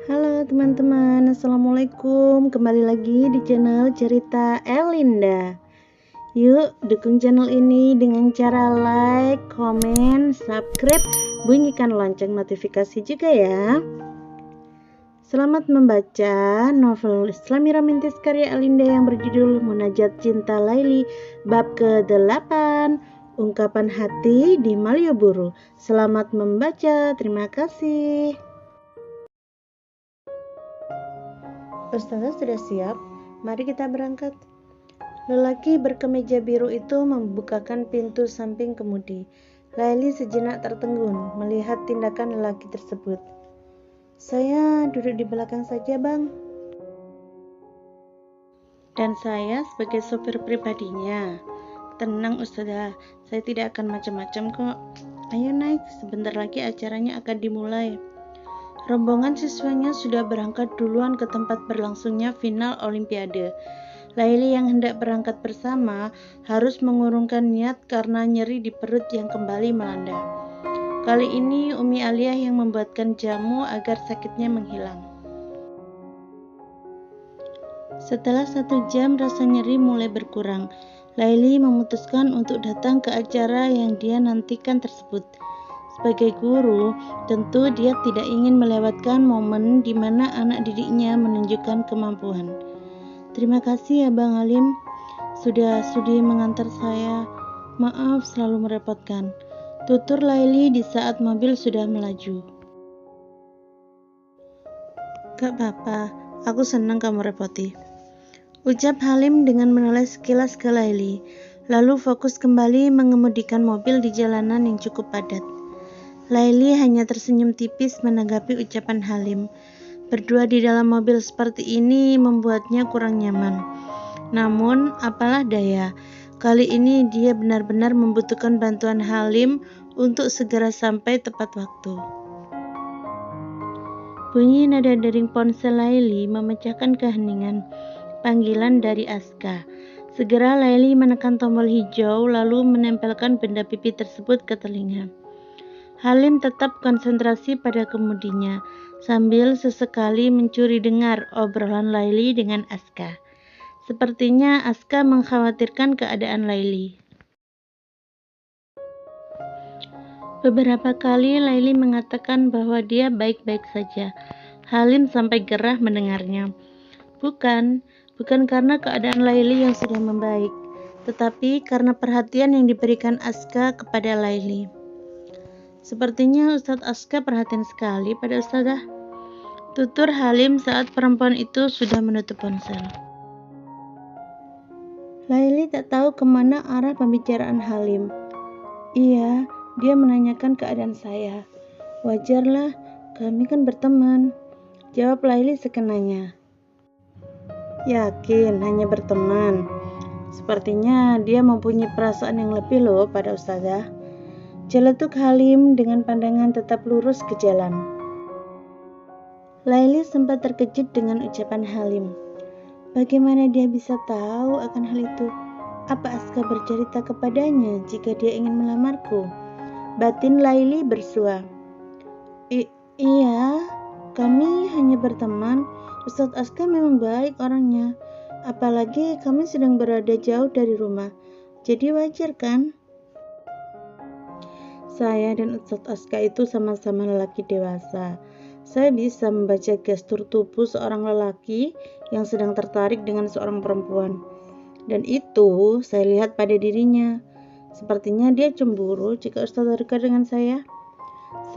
Halo teman-teman, assalamualaikum. Kembali lagi di channel cerita Elinda. Yuk dukung channel ini dengan cara like, komen, subscribe, bunyikan lonceng notifikasi juga ya. Selamat membaca novel Islami romantis karya Elinda yang berjudul Munajat Cinta Laili bab ke-8, Ungkapan Hati di Malioboro. Selamat membaca, terima kasih. Ustazah sudah siap? Mari kita berangkat. Lelaki berkemeja biru itu membukakan pintu samping kemudi. Laili sejenak tertegun melihat tindakan lelaki tersebut. Saya duduk di belakang saja, Bang. Dan saya sebagai sopir pribadinya. Tenang, Ustazah, saya tidak akan macam-macam kok. Ayo naik, sebentar lagi acaranya akan dimulai. Rombongan siswanya sudah berangkat duluan ke tempat berlangsungnya final Olimpiade. Laili yang hendak berangkat bersama harus mengurungkan niat karena nyeri di perut yang kembali melanda. Kali ini Umi Aliyah yang membuatkan jamu agar sakitnya menghilang. Setelah 1 jam rasa nyeri mulai berkurang. Laili memutuskan untuk datang ke acara yang dia nantikan tersebut. Sebagai guru, tentu dia tidak ingin melewatkan momen di mana anak didiknya menunjukkan kemampuan. Terima kasih ya Bang Halim, sudah sudi mengantar saya. Maaf selalu merepotkan. Tutur Laili di saat mobil sudah melaju. Gak apa-apa, aku senang kamu repoti, ucap Halim dengan menoleh sekilas ke Laili, lalu fokus kembali mengemudikan mobil di jalanan yang cukup padat. Laili hanya tersenyum tipis menanggapi ucapan Halim. Berdua di dalam mobil seperti ini membuatnya kurang nyaman. Namun, apalah daya, kali ini dia benar-benar membutuhkan bantuan Halim untuk segera sampai tepat waktu. Bunyi nada dering ponsel Laili memecahkan keheningan. Panggilan dari Aska. Segera Laili menekan tombol hijau lalu menempelkan benda pipi tersebut ke telinga. Halim tetap konsentrasi pada kemudinya, sambil sesekali mencuri dengar obrolan Laili dengan Aska. Sepertinya Aska mengkhawatirkan keadaan Laili. Beberapa kali Laili mengatakan bahwa dia baik-baik saja. Halim sampai gerah mendengarnya. Bukan karena keadaan Laili yang sudah membaik, tetapi karena perhatian yang diberikan Aska kepada Laili. Sepertinya Ustadz Aska perhatian sekali pada Ustazah, tutur Halim saat perempuan itu sudah menutup ponsel. Laili tak tahu kemana arah pembicaraan Halim. Iya, dia menanyakan keadaan saya. Wajarlah, kami kan berteman, jawab Laili sekenanya. Yakin hanya berteman? Sepertinya dia mempunyai perasaan yang lebih loh pada Ustazah, celetuk Halim dengan pandangan tetap lurus ke jalan. Laili sempat terkejut dengan ucapan Halim. Bagaimana dia bisa tahu akan hal itu? Apa Aska bercerita kepadanya jika dia ingin melamarku? Batin Laili bersua. Iya, kami hanya berteman. Ustadz Aska memang baik orangnya. Apalagi kami sedang berada jauh dari rumah. Jadi wajar kan? Saya dan Ustadz Aska itu sama-sama lelaki dewasa. Saya bisa membaca gestur tubuh seorang lelaki yang sedang tertarik dengan seorang perempuan. Dan itu saya lihat pada dirinya. Sepertinya dia cemburu jika Ustadz dekat dengan saya.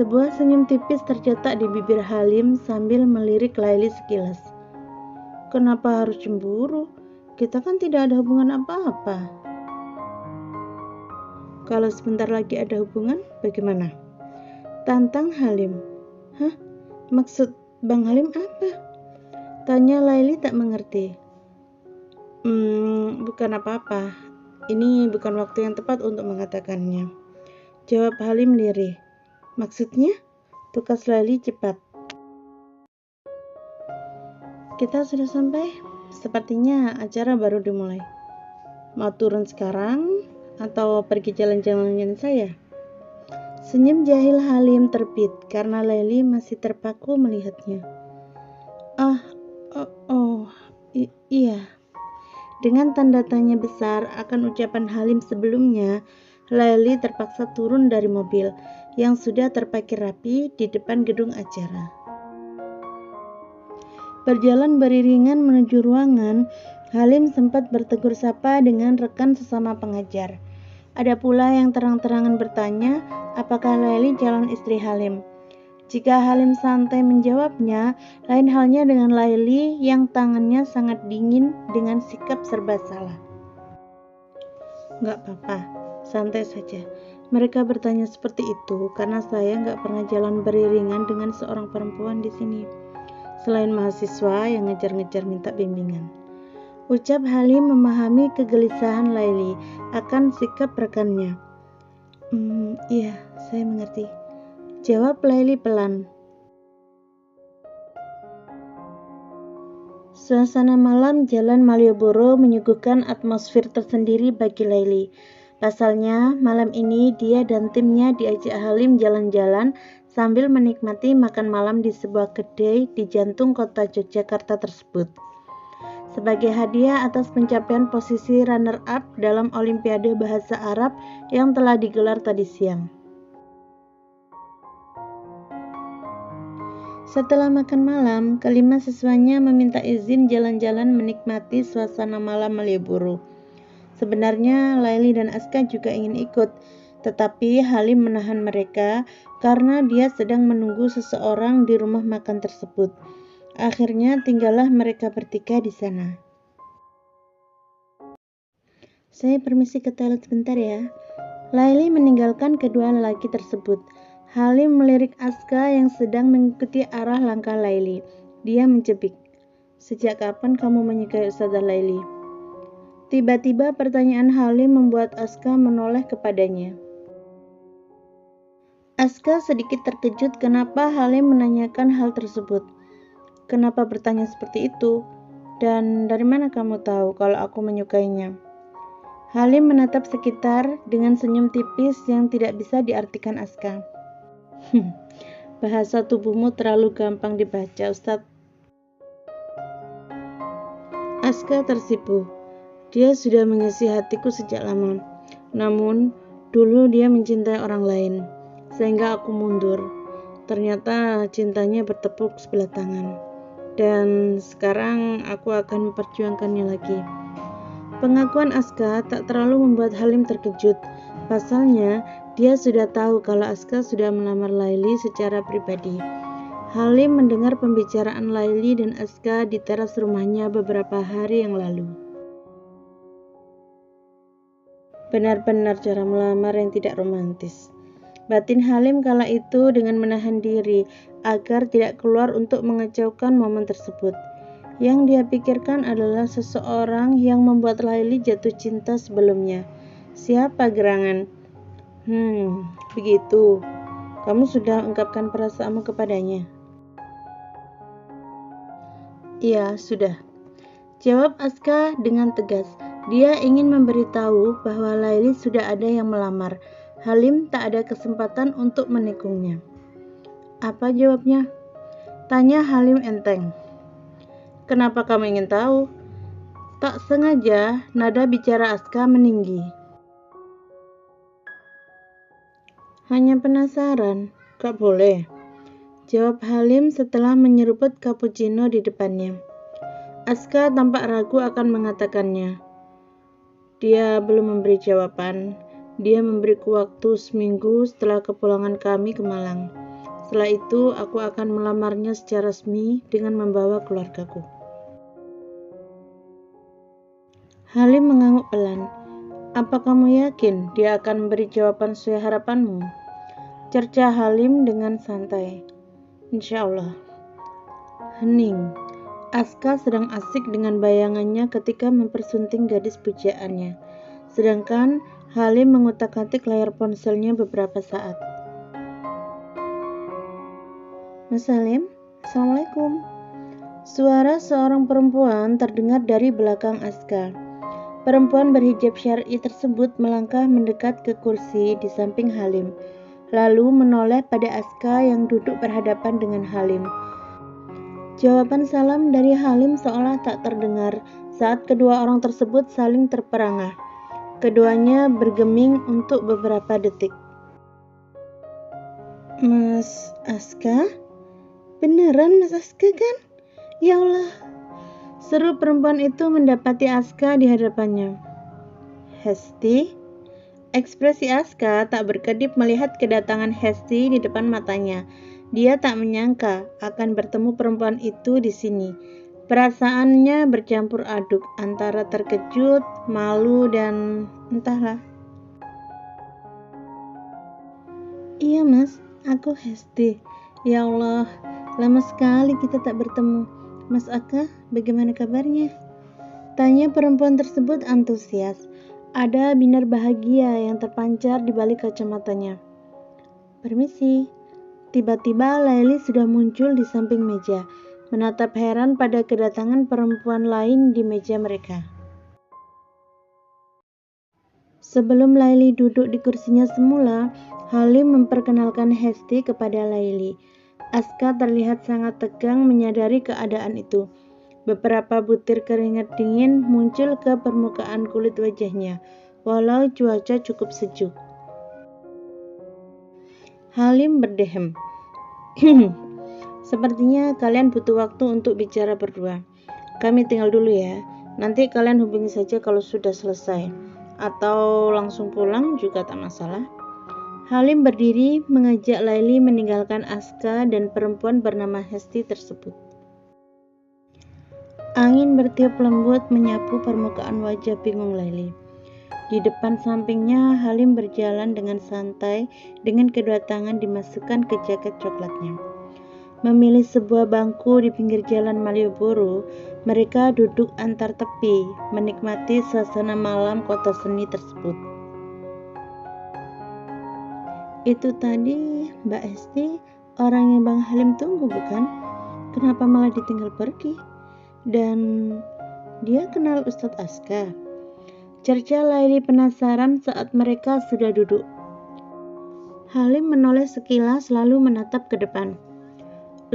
Sebuah senyum tipis tercetak di bibir Halim sambil melirik Laili sekilas. Kenapa harus cemburu? Kita kan tidak ada hubungan apa-apa. Kalau sebentar lagi ada hubungan, bagaimana? Tantang Halim. Hah? Maksud Bang Halim apa? Tanya Laili tak mengerti. Bukan apa-apa. Ini bukan waktu yang tepat untuk mengatakannya, jawab Halim lirih. Maksudnya? Tukas Laili cepat. Kita sudah sampai. Sepertinya acara baru dimulai. Mau turun sekarang atau pergi jalan-jalan dengan saya? Senyum jahil Halim terbit karena Laili masih terpaku melihatnya. Ah, iya. Dengan tanda tanya besar akan ucapan Halim sebelumnya, Laili terpaksa turun dari mobil yang sudah terparkir rapi di depan gedung acara. Berjalan beriringan menuju ruangan, Halim sempat bertegur sapa dengan rekan sesama pengajar. Ada pula yang terang-terangan bertanya, apakah Laili calon istri Halim? Jika Halim santai menjawabnya, lain halnya dengan Laili yang tangannya sangat dingin dengan sikap serba salah. Nggak apa-apa, santai saja. Mereka bertanya seperti itu karena saya nggak pernah jalan beriringan dengan seorang perempuan di sini. Selain mahasiswa yang ngejar-ngejar minta bimbingan. Ucap Halim memahami kegelisahan Laili akan sikap rekannya. Iya, saya mengerti. Jawab Laili pelan. Suasana malam Jalan Malioboro menyuguhkan atmosfer tersendiri bagi Laili. Pasalnya, malam ini dia dan timnya diajak Halim jalan-jalan sambil menikmati makan malam di sebuah kedai di jantung kota Yogyakarta tersebut. Sebagai hadiah atas pencapaian posisi runner-up dalam Olimpiade Bahasa Arab yang telah digelar tadi siang. Setelah makan malam, kelima siswanya meminta izin jalan-jalan menikmati suasana malam Malioboro. Sebenarnya Laili dan Aska juga ingin ikut, tetapi Halim menahan mereka karena dia sedang menunggu seseorang di rumah makan tersebut. Akhirnya tinggallah mereka bertiga di sana. Saya permisi ke toilet sebentar ya. Laili meninggalkan kedua lelaki tersebut. Halim melirik Aska yang sedang mengikuti arah langkah Laili. Dia mencibik. Sejak kapan kamu menyukai Ustazah Laili? Tiba-tiba pertanyaan Halim membuat Aska menoleh kepadanya. Aska sedikit terkejut kenapa Halim menanyakan hal tersebut. Kenapa bertanya seperti itu? Dan dari mana kamu tahu kalau aku menyukainya? Halim menatap sekitar dengan senyum tipis yang tidak bisa diartikan Aska. Bahasa tubuhmu terlalu gampang dibaca, Ustadz. Aska tersipu. Dia sudah mengisi hatiku sejak lama. Namun, dulu dia mencintai orang lain, sehingga aku mundur. Ternyata cintanya bertepuk sebelah tangan. Dan sekarang aku akan memperjuangkannya lagi. Pengakuan Aska tak terlalu membuat Halim terkejut. Pasalnya, dia sudah tahu kalau Aska sudah melamar Laili secara pribadi. Halim mendengar pembicaraan Laili dan Aska di teras rumahnya beberapa hari yang lalu. Benar-benar cara melamar yang tidak romantis. Batin Halim kala itu dengan menahan diri agar tidak keluar untuk mengacaukan momen tersebut. Yang dia pikirkan adalah seseorang yang membuat Laili jatuh cinta sebelumnya. Siapa gerangan? Begitu. Kamu sudah ungkapkan perasaanmu kepadanya? Iya, sudah. Jawab Aska dengan tegas. Dia ingin memberitahu bahwa Laili sudah ada yang melamar. Halim tak ada kesempatan untuk menikungnya. Apa jawabnya? Tanya Halim enteng. Kenapa kamu ingin tahu? Tak sengaja, nada bicara Aska meninggi. Hanya penasaran, gak boleh. Jawab Halim setelah menyeruput cappuccino di depannya. Aska tampak ragu akan mengatakannya. Dia belum memberi jawaban. Dia memberiku waktu seminggu setelah kepulangan kami ke Malang. Setelah itu, aku akan melamarnya secara resmi dengan membawa keluargaku. Halim mengangguk pelan. Apa kamu yakin dia akan memberi jawaban sesuai harapanmu? Cerca Halim dengan santai. Insya Allah. Hening. Aska sedang asik dengan bayangannya ketika mempersunting gadis pujaannya. Sedangkan Halim mengutak-atik layar ponselnya beberapa saat. Mas Halim, Assalamualaikum. Suara seorang perempuan terdengar dari belakang Aska. Perempuan berhijab syar'i tersebut melangkah mendekat ke kursi di samping Halim, lalu menoleh pada Aska yang duduk berhadapan dengan Halim. Jawaban salam dari Halim seolah tak terdengar saat kedua orang tersebut saling terperangah. Keduanya bergeming untuk beberapa detik. Mas Aska? Beneran Mas Aska kan? Ya Allah, seru perempuan itu mendapati Aska di hadapannya. Hesti? Ekspresi Aska tak berkedip melihat kedatangan Hesti di depan matanya. Dia tak menyangka akan bertemu perempuan itu di sini. Perasaannya bercampur aduk antara terkejut, malu, dan entahlah. Iya Mas, aku Hesti. Ya Allah, lama sekali kita tak bertemu. Mas Aka, bagaimana kabarnya? Tanya perempuan tersebut antusias. Ada binar bahagia yang terpancar di balik kacamatanya. Permisi. Tiba-tiba Laili sudah muncul di samping meja, menatap heran pada kedatangan perempuan lain di meja mereka. Sebelum Laili duduk di kursinya semula, Halim memperkenalkan Hesti kepada Laili. Aska terlihat sangat tegang menyadari keadaan itu. Beberapa butir keringat dingin muncul ke permukaan kulit wajahnya, walau cuaca cukup sejuk. Halim berdehem. Sepertinya kalian butuh waktu untuk bicara berdua. Kami tinggal dulu ya. Nanti kalian hubungi saja kalau sudah selesai. Atau langsung pulang juga tak masalah. Halim berdiri mengajak Laili meninggalkan Aska dan perempuan bernama Hesti tersebut. Angin bertiup lembut menyapu permukaan wajah bingung Laili. Di depan sampingnya, Halim berjalan dengan santai dengan kedua tangan dimasukkan ke jaket coklatnya. Memilih sebuah bangku di pinggir jalan Malioboro, mereka duduk antar tepi, menikmati suasana malam kota seni tersebut. Itu tadi Mbak Hesti, orang yang Bang Halim tunggu bukan? Kenapa malah ditinggal pergi? Dan dia kenal Ustadz Aska? Cerca Laili penasaran saat mereka sudah duduk. Halim menoleh sekilas lalu menatap ke depan.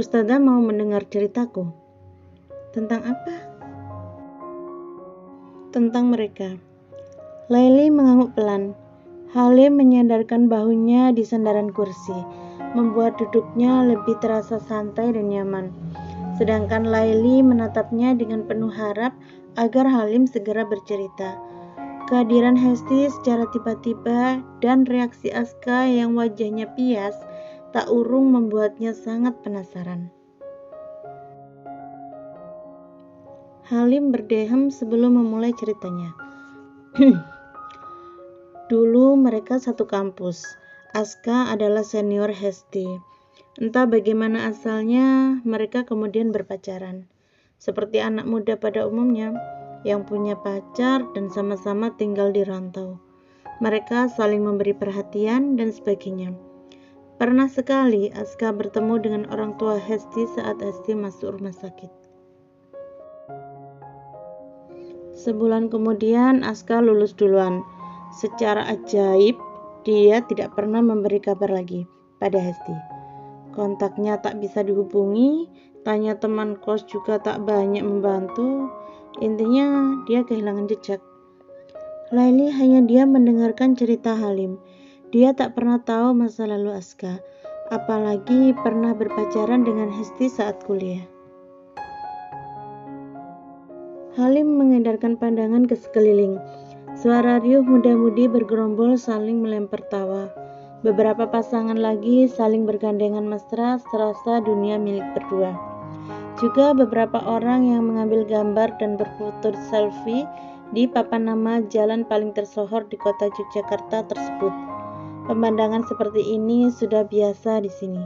Ustazah mau mendengar ceritaku. Tentang apa? Tentang mereka. Laili mengangguk pelan. Halim menyandarkan bahunya di sandaran kursi, membuat duduknya lebih terasa santai dan nyaman. Sedangkan Laili menatapnya dengan penuh harap agar Halim segera bercerita. Kehadiran Hesti secara tiba-tiba dan reaksi Aska yang wajahnya pias tak urung membuatnya sangat penasaran. Halim berdehem sebelum memulai ceritanya. Dulu mereka satu kampus. Aska adalah senior Hesti. Entah bagaimana asalnya mereka kemudian berpacaran. Seperti anak muda pada umumnya, yang punya pacar dan sama-sama tinggal di rantau. Mereka saling memberi perhatian dan sebagainya. Pernah sekali Aska bertemu dengan orang tua Hesti saat Hesti masuk rumah sakit. Sebulan kemudian Aska lulus duluan. Secara ajaib, dia tidak pernah memberi kabar lagi pada Hesti. Kontaknya tak bisa dihubungi, tanya teman kos juga tak banyak membantu. Intinya dia kehilangan jejak. Laili hanya diam mendengarkan cerita Halim. Dia tak pernah tahu masa lalu Aska, apalagi pernah berpacaran dengan Hesti saat kuliah. Halim mengedarkan pandangan ke sekeliling. Suara riuh muda-mudi bergerombol saling melempar tawa. Beberapa pasangan lagi saling bergandengan mesra serasa dunia milik berdua. Juga beberapa orang yang mengambil gambar dan berfoto selfie di papan nama jalan paling tersohor di kota Yogyakarta tersebut. Pemandangan seperti ini sudah biasa di sini.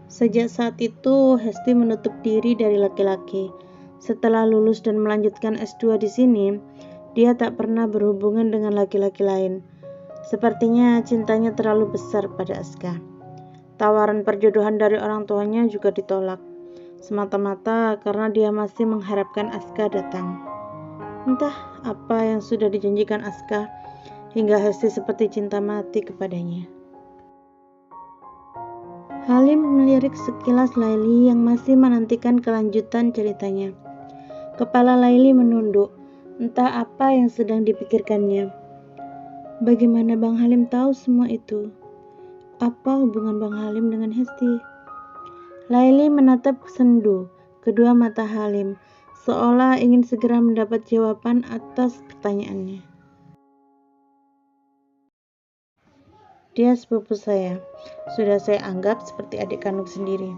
Sejak saat itu, Hesti menutup diri dari laki-laki. Setelah lulus dan melanjutkan S2 di sini, dia tak pernah berhubungan dengan laki-laki lain. Sepertinya cintanya terlalu besar pada Aska. Tawaran perjodohan dari orang tuanya juga ditolak, semata-mata karena dia masih mengharapkan Aska datang. Entah apa yang sudah dijanjikan Aska, hingga Hesti seperti cinta mati kepadanya. Halim melirik sekilas Laili yang masih menantikan kelanjutan ceritanya. Kepala Laili menunduk, entah apa yang sedang dipikirkannya. Bagaimana Bang Halim tahu semua itu? Apa hubungan Bang Halim dengan Hesti? Laili menatap sendu kedua mata Halim, seolah ingin segera mendapat jawaban atas pertanyaannya. Dia sepupu saya, sudah saya anggap seperti adik kandung sendiri.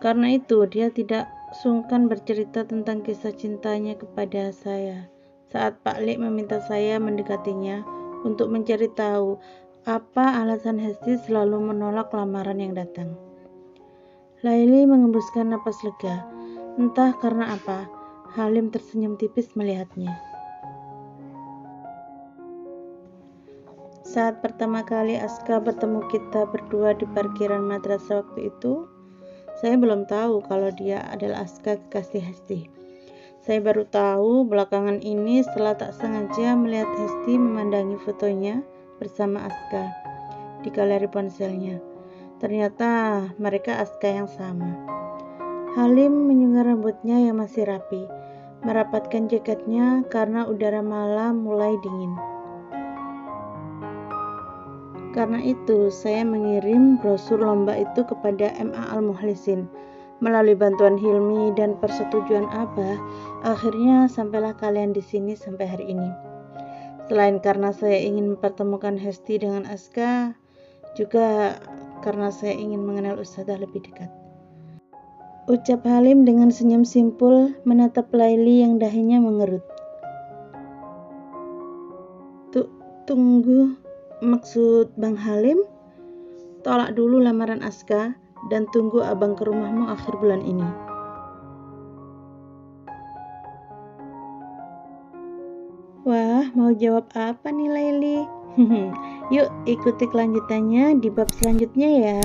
Karena itu, dia tidak sungkan bercerita tentang kisah cintanya kepada saya. Saat Pak Lek meminta saya mendekatinya untuk mencari tahu apa alasan Hesti selalu menolak lamaran yang datang. Laili mengembuskan napas lega. Entah karena apa, Halim tersenyum tipis melihatnya. Saat pertama kali Aska bertemu kita berdua di parkiran madrasah waktu itu, saya belum tahu kalau dia adalah Aska kekasih Hesti. Saya baru tahu belakangan ini setelah tak sengaja melihat Hesti memandangi fotonya bersama Aska di galeri ponselnya. Ternyata mereka Aska yang sama. Halim menyungar rambutnya yang masih rapi, merapatkan jaketnya karena udara malam mulai dingin. Karena itu, saya mengirim brosur lomba itu kepada MA Al-Mukhlisin. Melalui bantuan Hilmi dan persetujuan Abah, akhirnya sampailah kalian di sini sampai hari ini. Selain karena saya ingin mempertemukan Hesti dengan Aska, juga karena saya ingin mengenal Ustadzah lebih dekat. Ucap Halim dengan senyum simpul menatap Laili yang dahinya mengerut. Tunggu, maksud Bang Halim? Tolak dulu lamaran Aska dan tunggu abang ke rumahmu akhir bulan ini. Wah, mau jawab apa nih Laili? Yuk ikuti kelanjutannya di bab selanjutnya ya.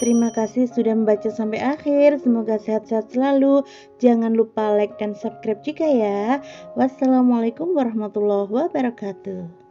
Terima kasih sudah membaca sampai akhir. Semoga sehat-sehat selalu. Jangan lupa like dan subscribe juga ya. Wassalamualaikum warahmatullahi wabarakatuh.